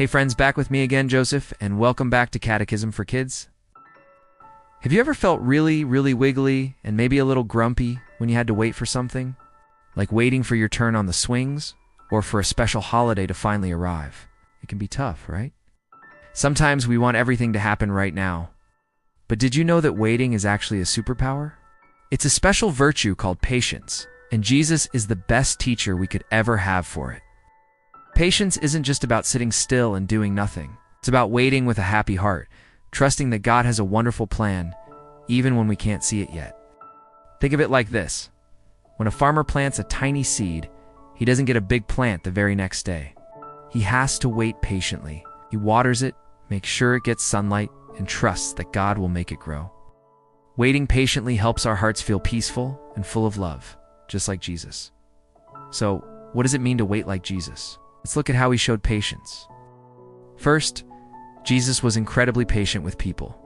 Hey friends, back with me again, Joseph, and welcome back to Catechism for Kids. Have you ever felt really wiggly and maybe a little grumpy when you had to wait for something? Like waiting for your turn on the swings or for a special holiday to finally arrive? It can be tough, right? Sometimes we want everything to happen right now. But did you know that waiting is actually a superpower? It's a special virtue called patience, and Jesus is the best teacher we could ever have for it. Patience isn't just about sitting still and doing nothing. It's about waiting with a happy heart, trusting that God has a wonderful plan, even when we can't see it yet. Think of it like this. When a farmer plants a tiny seed, he doesn't get a big plant the very next day. He has to wait patiently. He waters it, makes sure it gets sunlight, and trusts that God will make it grow. Waiting patiently helps our hearts feel peaceful and full of love, just like Jesus. So, what does it mean to wait like Jesus? Let's look at how he showed patience. First, Jesus was incredibly patient with people.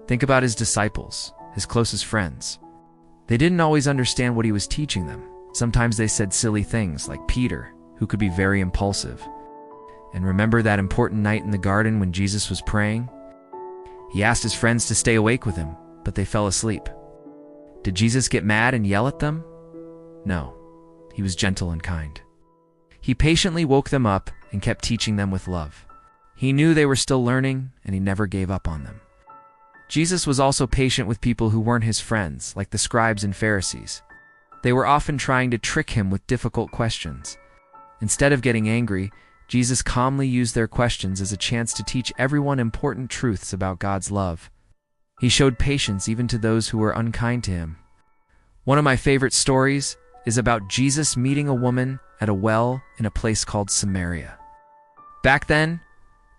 Think about his disciples, his closest friends. They didn't always understand what he was teaching them. Sometimes they said silly things, like Peter, who could be very impulsive. And remember that important night in the garden when Jesus was praying? He asked his friends to stay awake with him, but they fell asleep. Did Jesus get mad and yell at them? No, he was gentle and kind. He patiently woke them up and kept teaching them with love. He knew they were still learning, and he never gave up on them. Jesus was also patient with people who weren't his friends, like the scribes and Pharisees. They were often trying to trick him with difficult questions. Instead of getting angry, Jesus calmly used their questions as a chance to teach everyone important truths about God's love. He showed patience even to those who were unkind to him. One of my favorite stories is about Jesus meeting a woman at a well in a place called Samaria. Back then,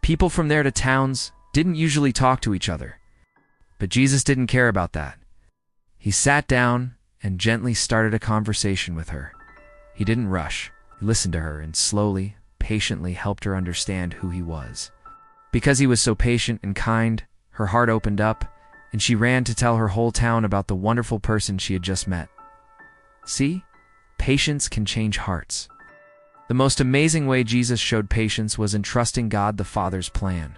people from there to towns didn't usually talk to each other. But Jesus didn't care about that. He sat down and gently started a conversation with her. He didn't rush. He listened to her and slowly, patiently helped her understand who he was. Because he was so patient and kind, her heart opened up, and she ran to tell her whole town about the wonderful person she had just met. See? Patience can change hearts. The most amazing way Jesus showed patience was in trusting God the Father's plan.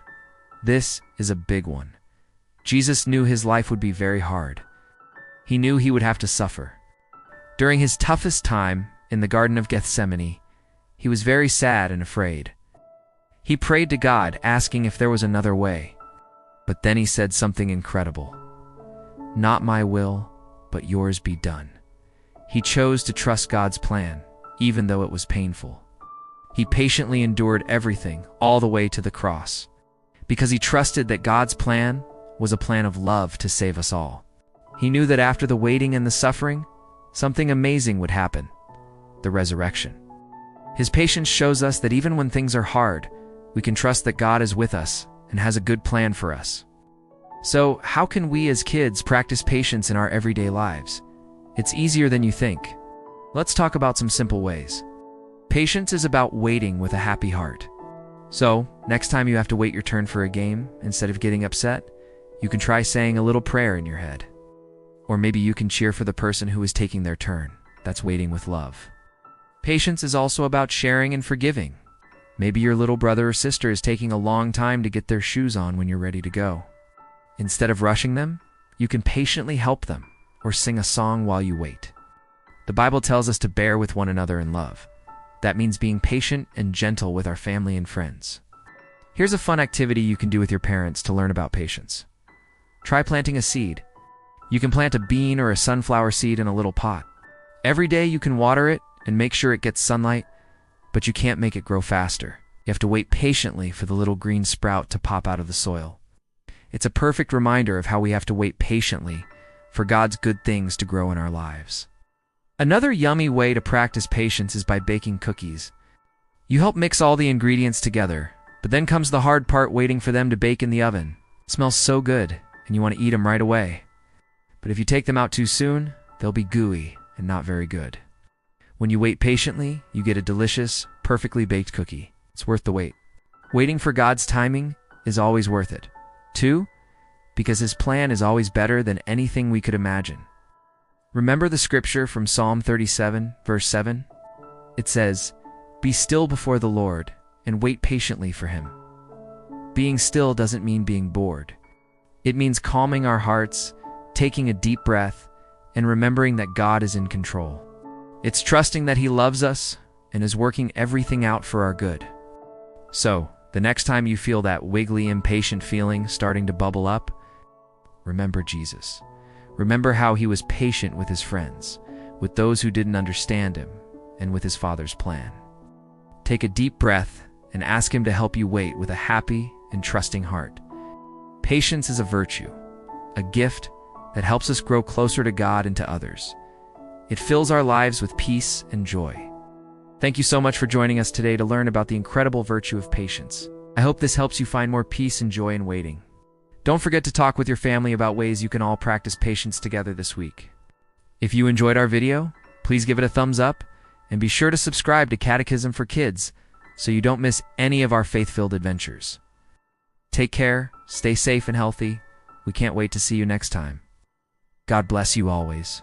This is a big one. Jesus knew his life would be very hard. He knew he would have to suffer. During his toughest time in the Garden of Gethsemane, he was very sad and afraid. He prayed to God, asking if there was another way. But then he said something incredible. "Not my will, but yours be done." He chose to trust God's plan, even though it was painful. He patiently endured everything, all the way to the cross, because he trusted that God's plan was a plan of love to save us all. He knew that after the waiting and the suffering, something amazing would happen: the resurrection. His patience shows us that even when things are hard, we can trust that God is with us and has a good plan for us. So, how can we as kids practice patience in our everyday lives? It's easier than you think. Let's talk about some simple ways. Patience is about waiting with a happy heart. So, next time you have to wait your turn for a game, instead of getting upset, you can try saying a little prayer in your head. Or maybe you can cheer for the person who is taking their turn. That's waiting with love. Patience is also about sharing and forgiving. Maybe your little brother or sister is taking a long time to get their shoes on when you're ready to go. Instead of rushing them, you can patiently help them or sing a song while you wait. The Bible tells us to bear with one another in love. That means being patient and gentle with our family and friends. Here's a fun activity you can do with your parents to learn about patience. Try planting a seed. You can plant a bean or a sunflower seed in a little pot. Every day you can water it and make sure it gets sunlight, but you can't make it grow faster. You have to wait patiently for the little green sprout to pop out of the soil. It's a perfect reminder of how we have to wait patiently for God's good things to grow in our lives. Another yummy way to practice patience is by baking cookies. You help mix all the ingredients together, but then comes the hard part, waiting for them to bake in the oven. It smells so good, and you want to eat them right away. But if you take them out too soon, they'll be gooey and not very good. When you wait patiently, you get a delicious, perfectly baked cookie. It's worth the wait. Waiting for God's timing is always worth it. 2, because his plan is always better than anything we could imagine. Remember the scripture from Psalm 37, verse 7? It says, "Be still before the Lord, and wait patiently for him. being still doesn't mean being bored. It means calming our hearts, taking a deep breath, and remembering that God is in control. It's trusting that He loves us and is working everything out for our good. So, the next time you feel that wiggly, impatient feeling starting to bubble up, remember Jesus. Remember how He was patient with His friends, with those who didn't understand Him, and with His Father's plan. Take a deep breath and ask Him to help you wait with a happy and trusting heart. Patience is a virtue, a gift that helps us grow closer to God and to others. It fills our lives with peace and joy. Thank you so much for joining us today to learn about the incredible virtue of patience. I hope this helps you find more peace and joy in waiting. Don't forget to talk with your family about ways you can all practice patience together this week. If you enjoyed our video, please give it a thumbs up and be sure to subscribe to Catechism for Kids so you don't miss any of our faith-filled adventures. Take care, stay safe and healthy. We can't wait to see you next time. God bless you always.